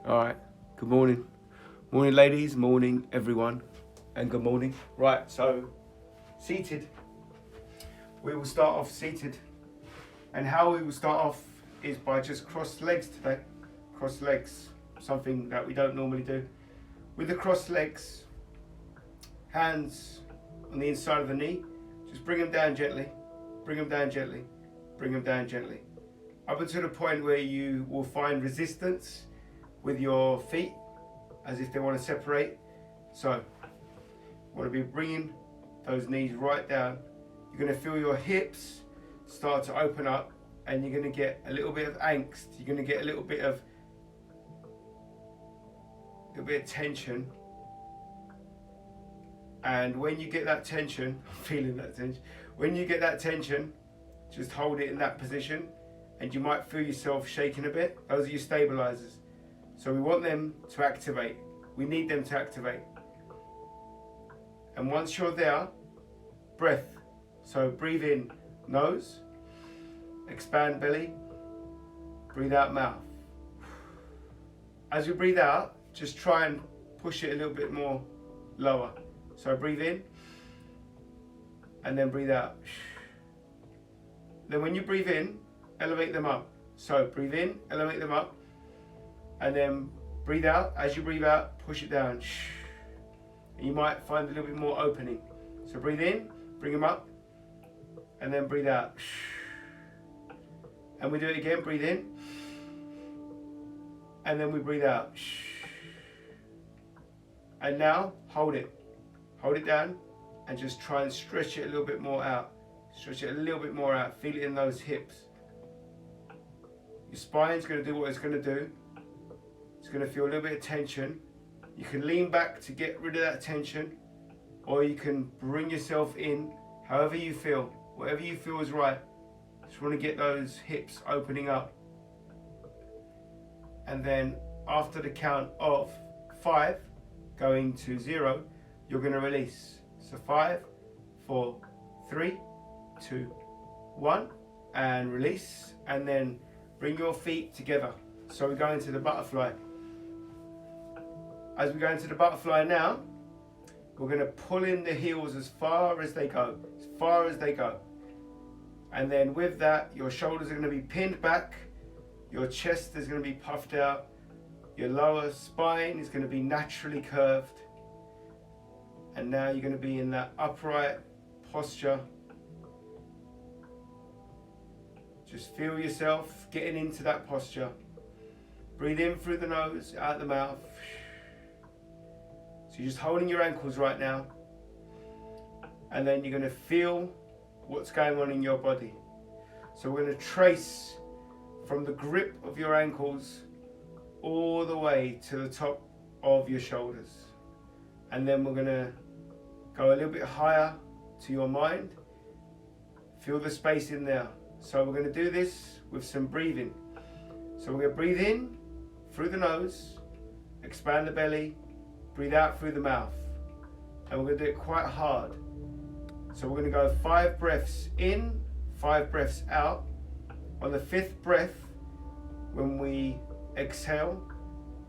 All right. Good morning. Morning, ladies. Morning, everyone. And good morning. Right. So, seated. We will start off seated. And how we will start off is by just crossed legs today. Crossed legs. Something that we don't normally do. With the crossed legs, hands on the inside of the knee. Just bring them down gently. Bring them down gently. Bring them down gently. Up until the point where you will find resistance with your feet, as if they want to separate. So, you want to be bringing those knees right down. You're going to feel your hips start to open up, and you're going to get a little bit of angst. You're going to get a little bit of tension. And when you get that tension, I'm feeling that tension. When you get that tension, just hold it in that position, and you might feel yourself shaking a bit. Those are your stabilizers. So we want them to activate. We need them to activate. And once you're there, breath. So breathe in nose, expand belly, breathe out mouth. As you breathe out, just try and push it a little bit more lower. So breathe in, and then breathe out. Then when you breathe in, elevate them up. So breathe in, elevate them up, and then breathe out. As you breathe out, push it down. And you might find a little bit more opening. So breathe in, bring them up, and then breathe out. And we do it again, breathe in, and then we breathe out. And now, hold it. Hold it down, and just try and stretch it a little bit more out. Stretch it a little bit more out. Feel it in those hips. Your spine's going to do what it's going to do. It's going to feel a little bit of tension. You can lean back to get rid of that tension, or you can bring yourself in however you feel. Whatever you feel is right. Just want to get those hips opening up. And then after the count of 5, going to 0, you're going to release. So 5, 4, 3, 2, 1, and release. And then bring your feet together. So we go into the butterfly. As we go into the butterfly now, we're going to pull in the heels as far as they go. As far as they go. And then with that, your shoulders are going to be pinned back. Your chest is going to be puffed out. Your lower spine is going to be naturally curved. And now you're going to be in that upright posture. Just feel yourself getting into that posture. Breathe in through the nose, out the mouth. So you're just holding your ankles right now. And then you're going to feel what's going on in your body. So we're going to trace from the grip of your ankles all the way to the top of your shoulders. And then we're going to go a little bit higher to your mind. Feel the space in there. So we're going to do this with some breathing. So we're going to breathe in through the nose, expand the belly, breathe out through the mouth. And we're going to do it quite hard. So we're going to go 5 breaths in, 5 breaths out. On the 5th breath, when we exhale,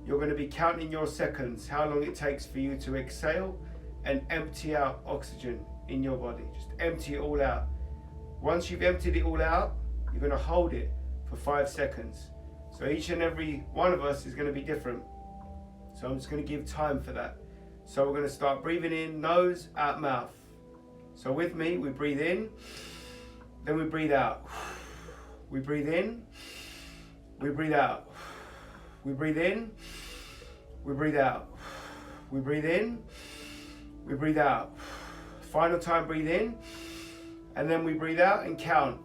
you're going to be counting your seconds, how long it takes for you to exhale and empty out oxygen in your body. Just empty it all out. Once you've emptied it all out, you're going to hold it for 5 seconds. So each and every one of us is going to be different. So I'm just going to give time for that. So we're going to start breathing in, nose, out, mouth. So with me, we breathe in, then we breathe out. We breathe in, we breathe out. We breathe in, we breathe out. We breathe in, we breathe out. Final time, breathe in, and then we breathe out and count.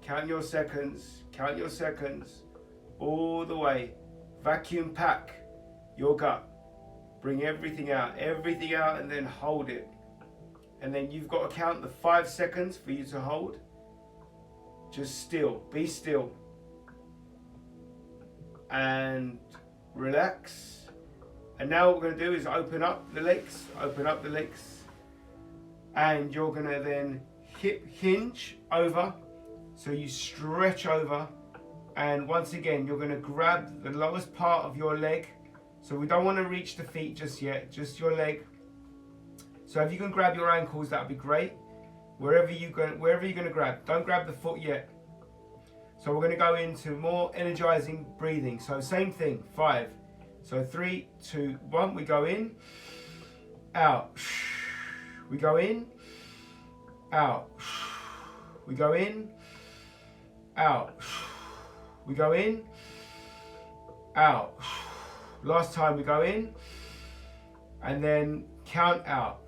Count your seconds, all the way. Vacuum pack your gut. Bring everything out, and then hold it. And then you've got to count the 5 seconds for you to hold. Just still, be still. And relax. And now what we're going to do is open up the legs. And you're going to then hip hinge over, so you stretch over, and once again you're going to grab the lowest part of your leg. So we don't want to reach the feet just yet, just your leg. So if you can grab your ankles, that would be great. Wherever you're going to grab, don't grab the foot yet. So we're going to go into more energizing breathing. So same thing, 5. So 3, 2, 1, we go in, out. We go in, out. We go in, out. We go in, out. Last time we go in, and then count out.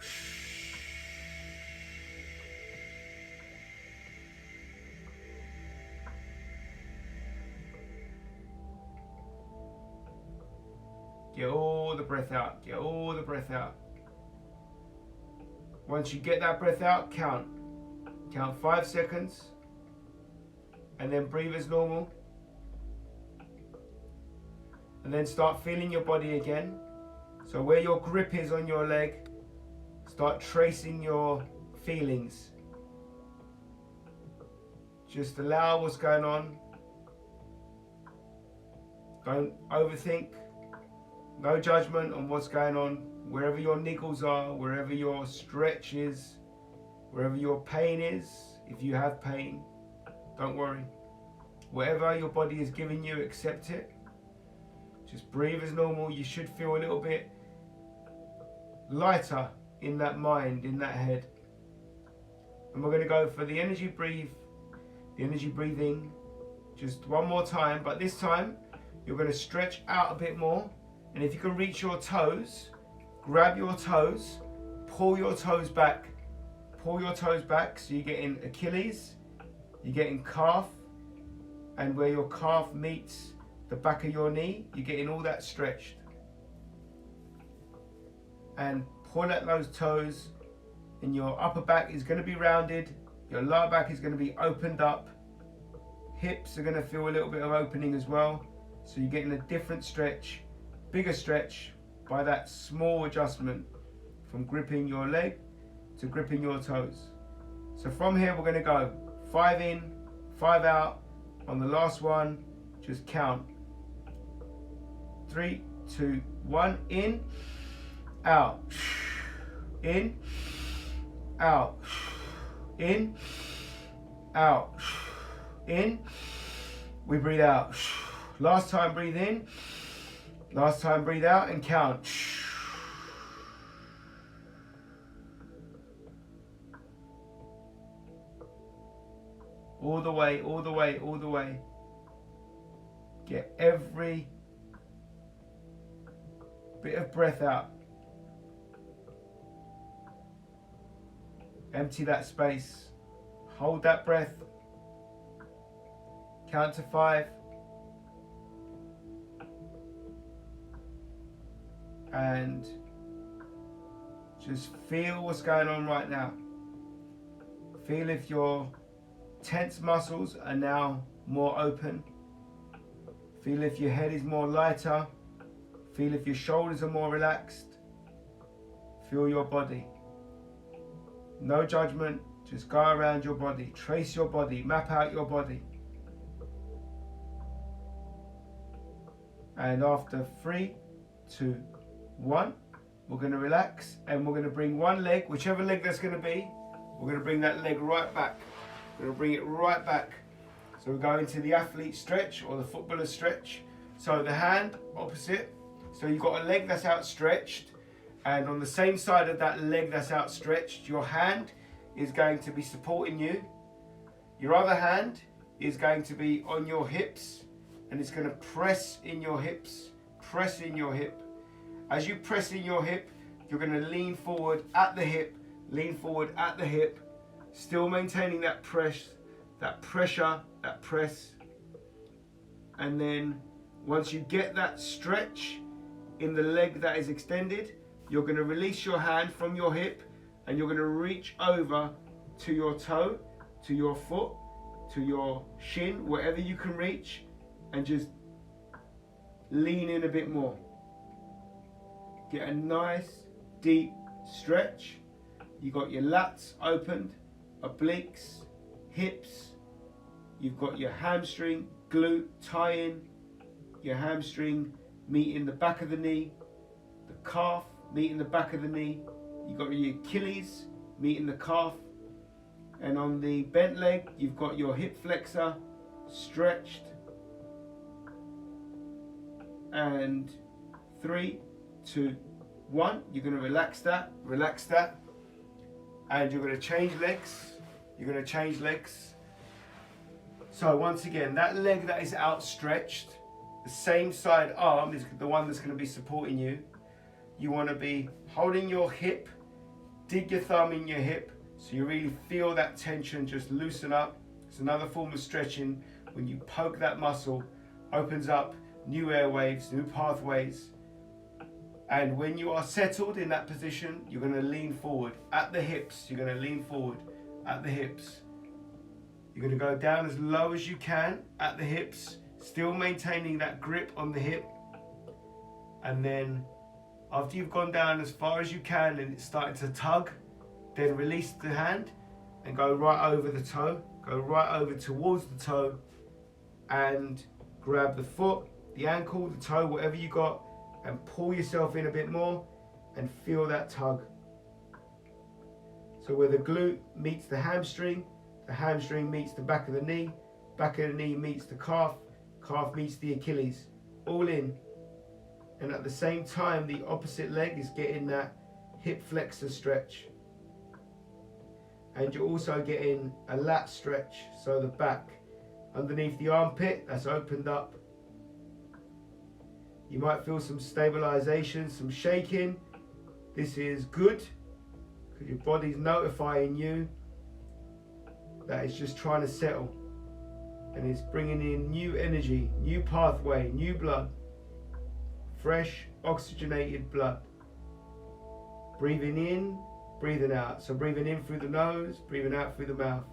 Get all the breath out, get all the breath out. Once you get that breath out, count. Count 5 seconds, and then breathe as normal. And then start feeling your body again. So where your grip is on your leg, start tracing your feelings. Just allow what's going on. Don't overthink. No judgment on what's going on. Wherever your niggles are, wherever your stretch is, wherever your pain is, if you have pain, don't worry. Whatever your body is giving you, accept it. Just breathe as normal. You should feel a little bit lighter in that mind, in that head. And we're going to go for the energy breathing, just one more time. But this time, you're going to stretch out a bit more. And if you can reach your toes, grab your toes, pull your toes back. Pull your toes back, so you're getting Achilles, you're getting calf, and where your calf meets the back of your knee, you're getting all that stretched. And pull at those toes, and your upper back is going to be rounded, your lower back is going to be opened up, hips are going to feel a little bit of opening as well, so you're getting a different stretch, bigger stretch by that small adjustment from gripping your leg to gripping your toes. So from here we're going to go 5 in, 5 out. On the last one, just count. 3, 2, 1, in, out, in, out, in, out, in. We breathe out. Last time, breathe in. Last time, breathe out and count. All the way, all the way, all the way. Get every bit of breath out. Empty that space. Hold that breath. Count to 5. And just feel what's going on right now. Feel if your tense muscles are now more open. Feel if your head is more lighter. Feel if your shoulders are more relaxed. Feel your body. No judgment, just go around your body. Trace your body, map out your body. And after 3, 2, 1, we're going to relax, and we're going to bring one leg, whichever leg that's going to be, we're going to bring that leg right back. We're going to bring it right back. So we go into the athlete stretch or the footballer stretch. So the hand opposite. So you've got a leg that's outstretched, and on the same side of that leg that's outstretched, your hand is going to be supporting you. Your other hand is going to be on your hips, and it's going to press in your hips, press in your hip. As you press in your hip, you're going to lean forward at the hip, lean forward at the hip, still maintaining that press, that pressure, that press. And then once you get that stretch in the leg that is extended, you're going to release your hand from your hip, and you're going to reach over to your toe, to your foot, to your shin, wherever you can reach, and just lean in a bit more. Get a nice deep stretch. You got your lats opened, obliques, hips. You've got your hamstring, glute, tie-in, your hamstring meeting the back of the knee, the calf meeting the back of the knee. You've got your Achilles meeting the calf. And on the bent leg, you've got your hip flexor stretched. And 3, 2, 1. You're going to relax that, and you're going to change legs. So once again, that leg that is outstretched, the same side arm is the one that's going to be supporting you. You want to be holding your hip, dig your thumb in your hip, so you really feel that tension just loosen up. It's another form of stretching. When you poke that muscle, opens up new airwaves, new pathways. And when you are settled in that position, you're going to lean forward at the hips. You're going to lean forward at the hips. You're going to go down as low as you can at the hips, still maintaining that grip on the hip. And then after you've gone down as far as you can and it's starting to tug, then release the hand and go right over the toe. Go right over towards the toe and grab the foot, the ankle, the toe, whatever you got, and pull yourself in a bit more and feel that tug. So where the glute meets the hamstring meets the back of the knee meets the calf meets the Achilles, all in. And at the same time, the opposite leg is getting that hip flexor stretch. And you're also getting a lat stretch, so the back underneath the armpit, that's opened up. You might feel some stabilization, some shaking. This is good, because your body's notifying you that it's just trying to settle. And it's bringing in new energy, new pathway, new blood. Fresh, oxygenated blood. Breathing in, breathing out. So breathing in through the nose, breathing out through the mouth.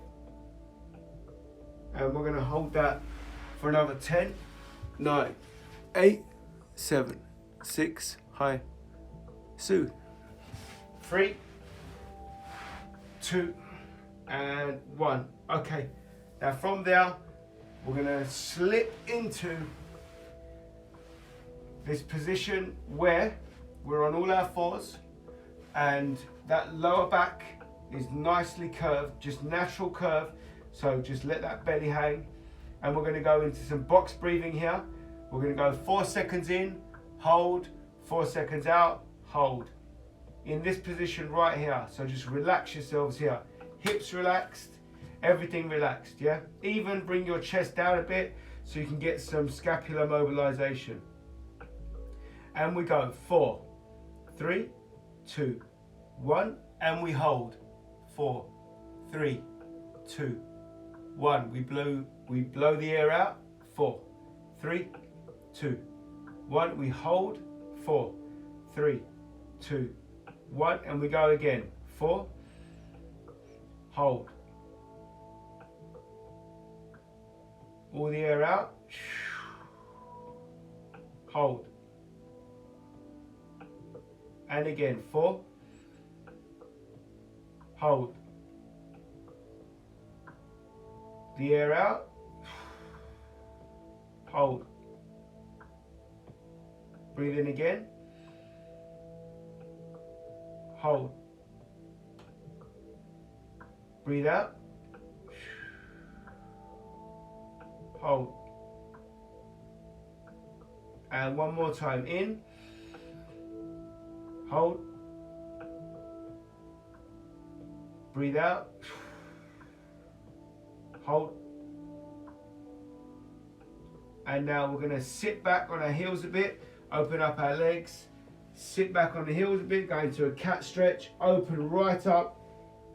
And we're going to hold that for another 10, 9, 8, 7, 6, high, soothe. 3, 2, and 1. Okay, now from there, we're going to slip into this position where we're on all our fours and that lower back is nicely curved, just natural curve. So just let that belly hang. And we're going to go into some box breathing here. We're going to go 4 seconds in, hold, 4 seconds out, hold. In this position right here. So just relax yourselves here. Hips relaxed, everything relaxed, yeah? Even bring your chest down a bit so you can get some scapular mobilization. And we go 4, 3, 2, 1, and we hold. 4, 3, 2, 1. We blow the air out. 4, 3, 2, 1. We hold. 4, 3, 2, 1, and we go again. 4, hold. All the air out. Hold. And again, 4, hold. The air out, hold. Breathe in again, hold. Breathe out, hold. And one more time, in, hold. Breathe out, hold. And now we're going to sit back on our heels a bit, open up our legs, sit back on the heels a bit, go into a cat stretch, open right up,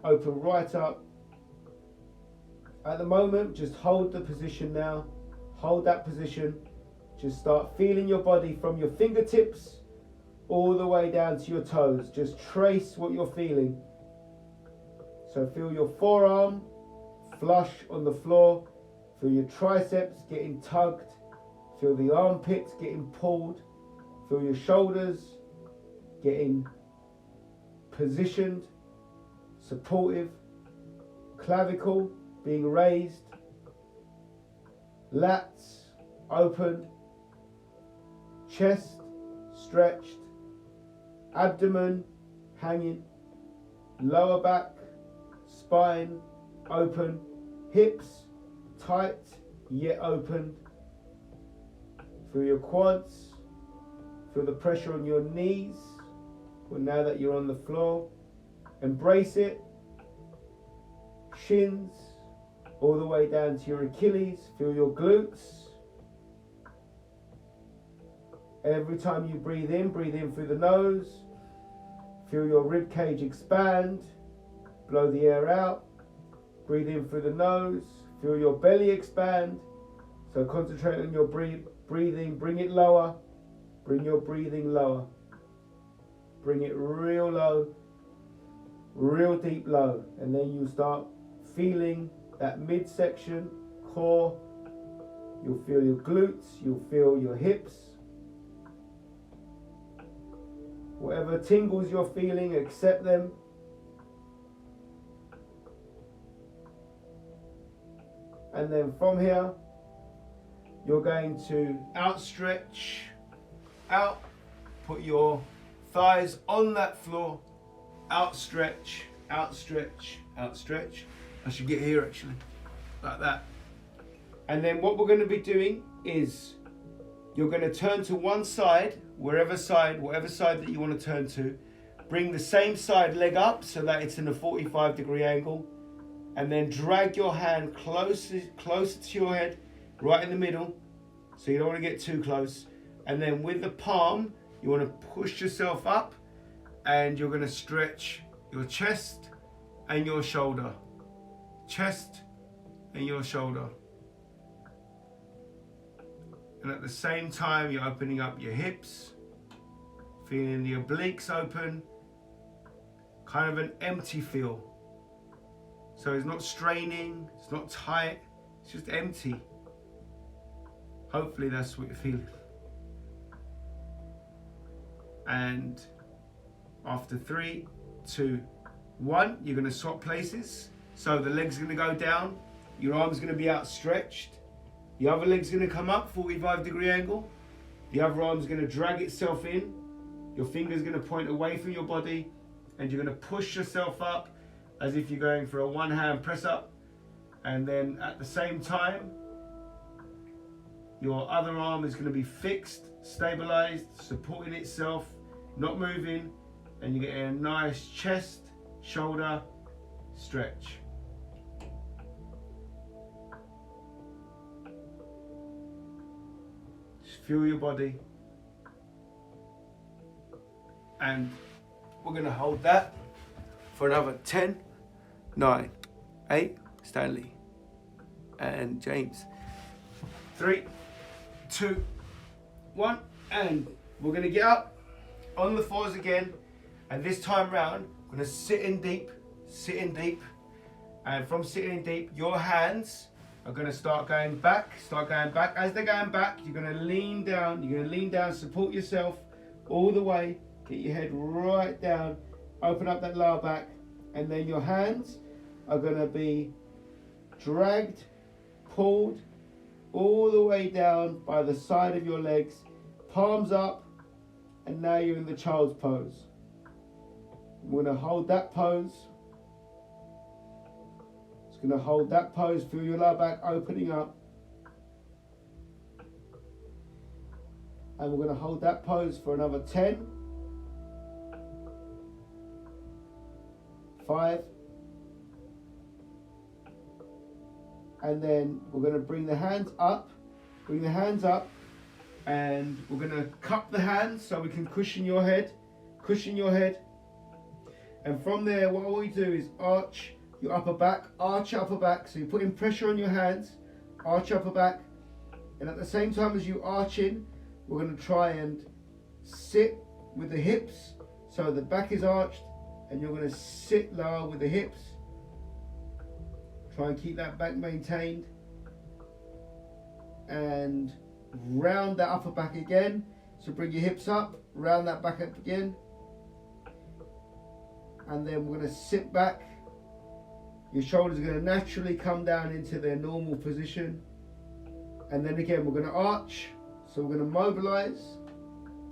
open right up. At the moment, just hold the position now, hold that position. Just start feeling your body from your fingertips all the way down to your toes. Just trace what you're feeling. So feel your forearm flush on the floor. Feel your triceps getting tugged. Feel the armpits getting pulled. Feel your shoulders getting positioned, supportive, clavicle being raised, lats open, chest stretched, abdomen hanging, lower back, spine open, hips tight yet open. Feel your quads, feel the pressure on your knees. Well, now that you're on the floor, embrace it. Shins all the way down to your Achilles. Feel your glutes. Every time you breathe in through the nose. Feel your rib cage expand. Blow the air out. Breathe in through the nose. Feel your belly expand. So concentrate on your breathing. Bring it lower. Bring your breathing lower. Bring it real low, real deep low. And then you start feeling that midsection, core. You'll feel your glutes. You'll feel your hips. Whatever tingles you're feeling, accept them. And then from here, you're going to outstretch out, put your thighs on that floor, outstretch, outstretch, outstretch. I should get here actually, like that. And then what we're going to be doing is you're going to turn to one side, whatever side that you want to turn to. Bring the same side leg up so that it's in a 45-degree angle. And then drag your hand closer to your head, right in the middle. So you don't want to get too close. And then with the palm, you want to push yourself up and you're going to stretch your chest and your shoulder. Chest and your shoulder. And at the same time, you're opening up your hips, feeling the obliques open, kind of an empty feel. So it's not straining, it's not tight, it's just empty. Hopefully that's what you're feeling. And after 3, 2, 1, you're going to swap places. So the leg's going to go down, your arm's going to be outstretched, the other leg's going to come up, 45-degree angle, the other arm's going to drag itself in, your finger's going to point away from your body, and you're going to push yourself up as if you're going for a one-hand press up. And then at the same time, your other arm is going to be fixed, stabilized, supporting itself, not moving, and you're getting a nice chest, shoulder stretch. Just feel your body. And we're going to hold that for another 10, 9, 8, Stanley and James. 3, 2, 1, and we're going to get up on the fours again, and this time round we're going to sit in deep, and from sitting in deep, your hands are going to start going back. As they're going back, you're going to lean down, support yourself all the way, get your head right down, open up that lower back, and then your hands are going to be dragged, pulled all the way down by the side of your legs, palms up, and now you're in the child's pose. We're going to hold that pose. Just going to hold that pose, feel your lower back opening up. And we're going to hold that pose for another 10, 5, and then we're going to bring the hands up, and we're going to cup the hands so we can cushion your head, and from there what we do is arch your upper back, so you're putting pressure on your hands, arch your upper back, and at the same time as you arch in, we're going to try and sit with the hips, so the back is arched, and you're going to sit lower with the hips. Try and keep that back maintained. And round that upper back again. So bring your hips up, round that back up again. And then we're going to sit back Your shoulders are going to naturally come down into their normal position. And then again, we're going to arch. So we're going to mobilize,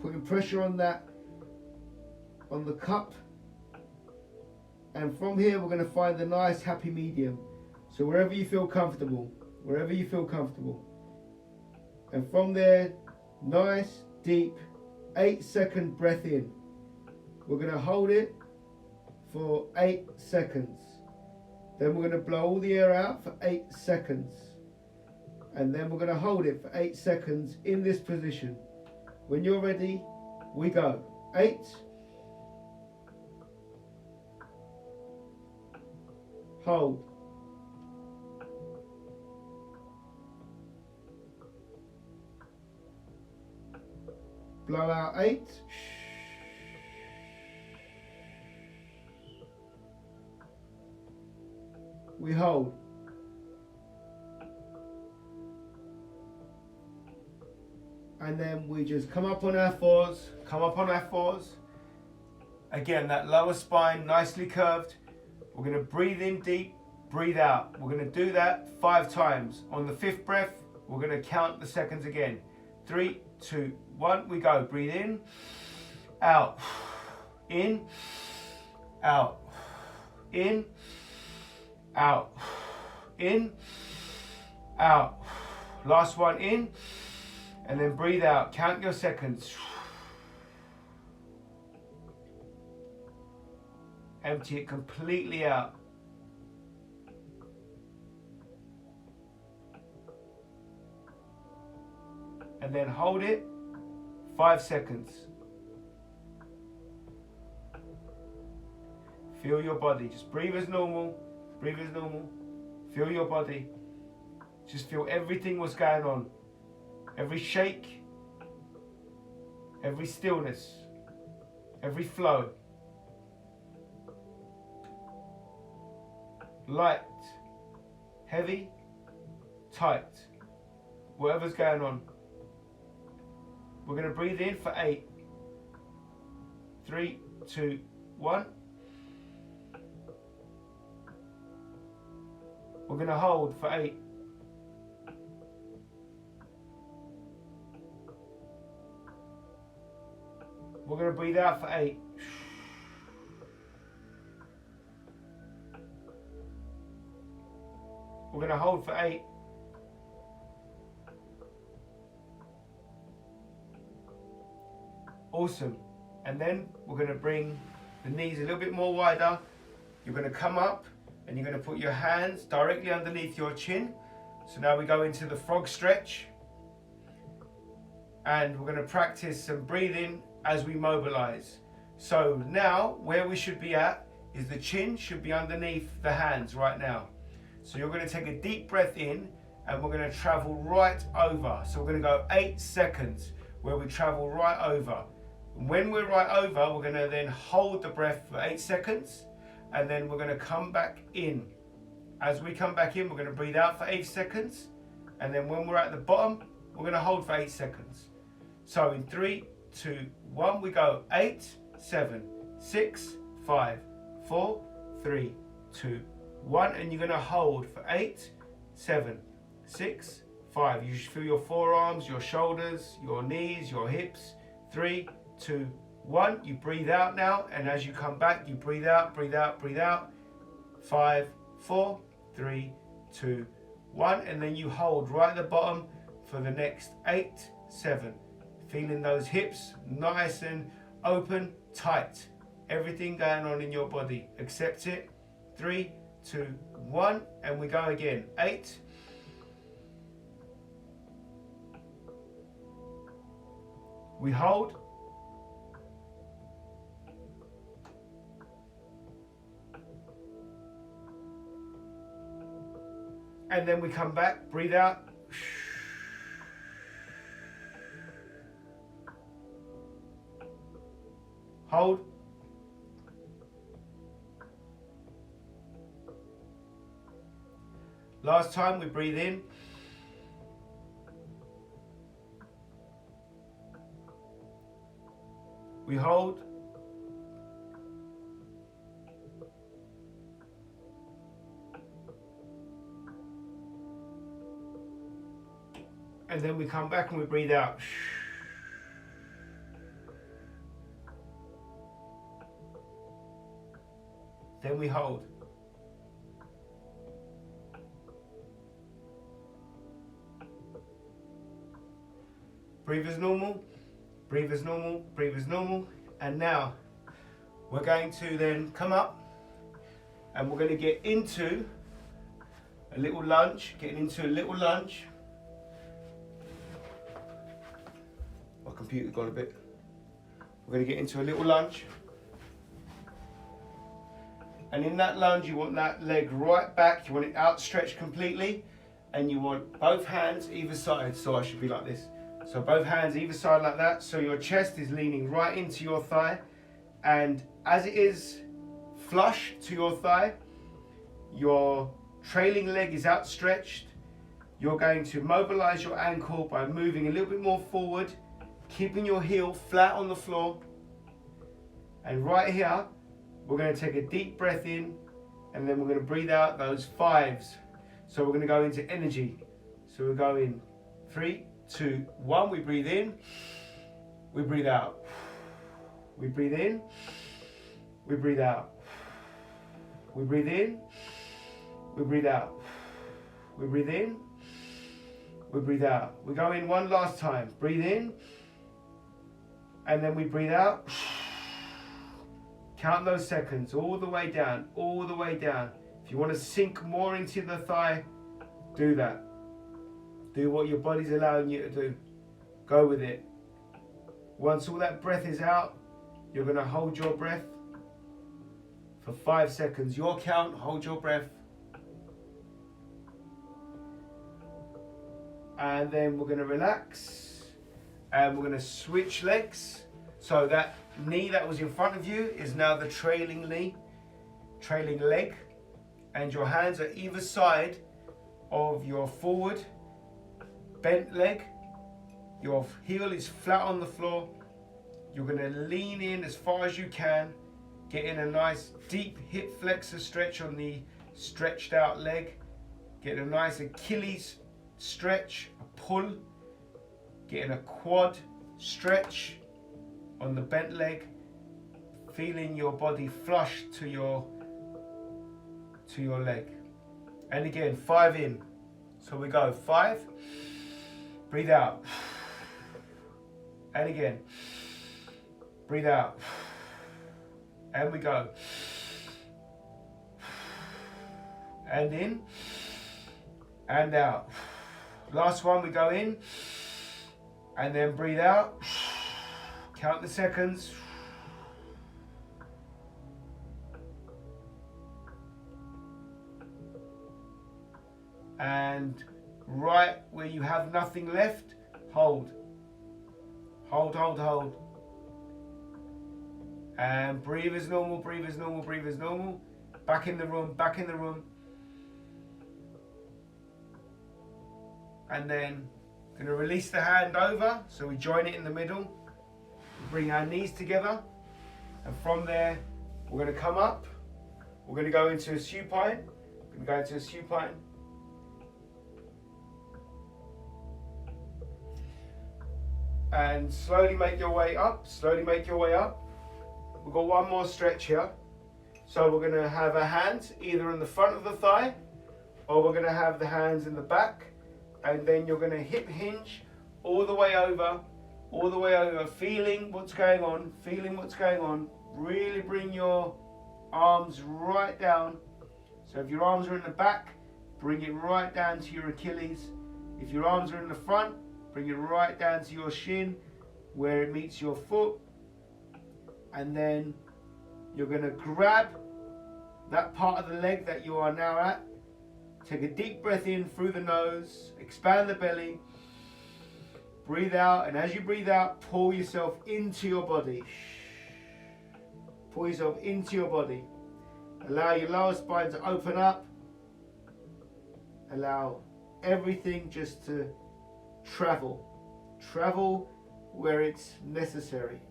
putting pressure on that, on the cup. And from here, we're going to find the nice happy medium. So wherever you feel comfortable, wherever you feel comfortable. And from there, nice, deep, 8-second breath in. We're going to hold it for 8 seconds. Then we're going to blow all the air out for 8 seconds. And then we're going to hold it for 8 seconds in this position. When you're ready, we go. 8. Hold. Blow out 8. We hold. And then we just come up on our fours, Again, that lower spine nicely curved. We're going to breathe in deep, breathe out. We're going to do that 5 times. On the 5th breath, we're going to count the seconds again. 3, 2, 1, we go. Breathe in, out, in, out, in, out, in, out. Last one, in, and then breathe out. Count your seconds. Empty it completely out. And then hold it 5 seconds. Feel your body. Just breathe as normal. Breathe as normal. Feel your body. Just feel everything what's going on. Every shake. Every stillness. Every flow. Light. Heavy. Tight. Whatever's going on. We're going to breathe in for 8. 3, 2, 1. We're going to hold for 8. We're going to breathe out for 8. We're going to hold for 8. Awesome. And then we're going to bring the knees a little bit more wider. You're going to come up and you're going to put your hands directly underneath your chin. So now we go into the frog stretch. And we're going to practice some breathing as we mobilize. So now where we should be at is the chin should be underneath the hands right now. So you're going to take a deep breath in and we're going to travel right over. So we're going to go 8 seconds where we travel right over. When we're right over, we're going to then hold the breath for 8 seconds and then we're going to come back in. As we come back in, we're going to breathe out for 8 seconds and then when we're at the bottom, we're going to hold for 8 seconds. So in 3, 2, 1, we go 8, 7, 6, 5, 4, 3, 2, 1, and you're going to hold for 8, 7, 6, 5. You should feel your forearms, your shoulders, your knees, your hips. 3, 2, 1. You breathe out now, and as you come back, you breathe out, breathe out, breathe out. 5, 4, 3, 2, 1, and then you hold right at the bottom for the next 8, 7. Feeling those hips nice and open, tight. Everything going on in your body. Accept it. 3, 2, 1, and we go again. 8. We hold. And then we come back, breathe out. Hold. Last time we breathe in. We hold. And then we come back and we breathe out. Then we hold. Breathe as normal, breathe as normal, breathe as normal. And now we're going to then come up and we're going to get into a little lunge, getting into a little lunge. My computer's gone a bit. We're going to get into a little lunge. And in that lunge, you want that leg right back. You want it outstretched completely. And you want both hands either side. So I should be like this. So both hands either side like that. So your chest is leaning right into your thigh. And as it is flush to your thigh, your trailing leg is outstretched. You're going to mobilize your ankle by moving a little bit more forward, keeping your heel flat on the floor. And right here, we're going to take a deep breath in, and then we're going to breathe out those fives. So we're going to go into energy. So we're going 3, 2, 1. We breathe in, we breathe out. We breathe in, we breathe out. We breathe in, we breathe out. We breathe in, we breathe out. We go in one last time. Breathe in, and then we breathe out. Count those seconds all the way down, all the way down. If you want to sink more into the thigh, do that. Do what your body's allowing you to do. Go with it. Once all that breath is out, you're going to hold your breath for 5 seconds. Your count, hold your breath. And then we're going to relax. And we're going to switch legs. So that knee that was in front of you is now the trailing leg. And your hands are either side of your forward bent leg. Your heel is flat on the floor. You're going to lean in as far as you can, getting a nice deep hip flexor stretch on the stretched out leg. Getting a nice Achilles stretch, a pull. Getting a quad stretch on the bent leg. Feeling your body flush to your leg. And again, 5 in. So we go 5. Breathe out. And again. Breathe out. And we go. And in. And out. Last one, we go in. And then breathe out. Count the seconds. And right where you have nothing left, hold. Hold, hold, hold. And breathe as normal, breathe as normal, breathe as normal. Back in the room, back in the room. And then going to release the hand over, so we join it in the middle. Bring our knees together. And from there, we're going to come up. We're going to go into a supine. We're going to go into a supine. And slowly make your way up, slowly make your way up. We've got one more stretch here. So we're going to have our hands either in the front of the thigh, or we're going to have the hands in the back. And then you're going to hip hinge all the way over, feeling what's going on, feeling what's going on. Really bring your arms right down. So if your arms are in the back, bring it right down to your Achilles. If your arms are in the front, bring it right down to your shin where it meets your foot. And then you're going to grab that part of the leg that you are now at. Take a deep breath in through the nose, expand the belly, breathe out, and as you breathe out, pull yourself into your body. Pull yourself into your body. Allow your lower spine to open up. Allow everything just to travel. Travel where it's necessary.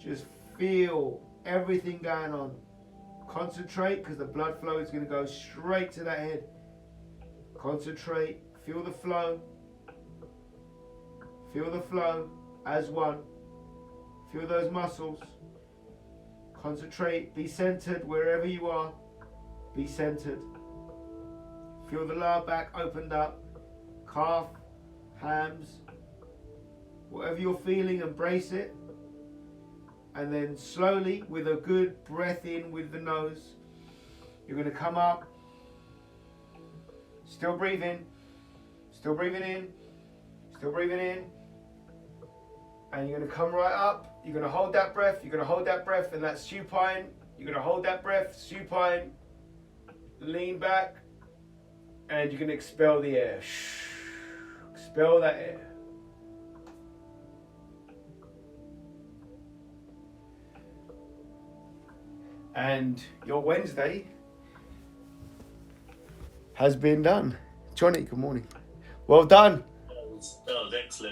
Just feel everything going on. Concentrate, because the blood flow is going to go straight to that head. Concentrate, feel the flow. Feel the flow as one. Feel those muscles. Concentrate. Be centered wherever you are. Be centered. Feel the lower back opened up. Calf, hams. Whatever you're feeling, embrace it. And then slowly, with a good breath in with the nose, you're going to come up. Still breathing. Still breathing in. Still breathing in. And you're going to come right up. You're going to hold that breath. You're going to hold that breath. And that's supine. You're going to hold that breath. Supine. Lean back. And you're going to expel the air. Expel that air. And your Wednesday has been done. Johnny, good morning. Well done. That was excellent.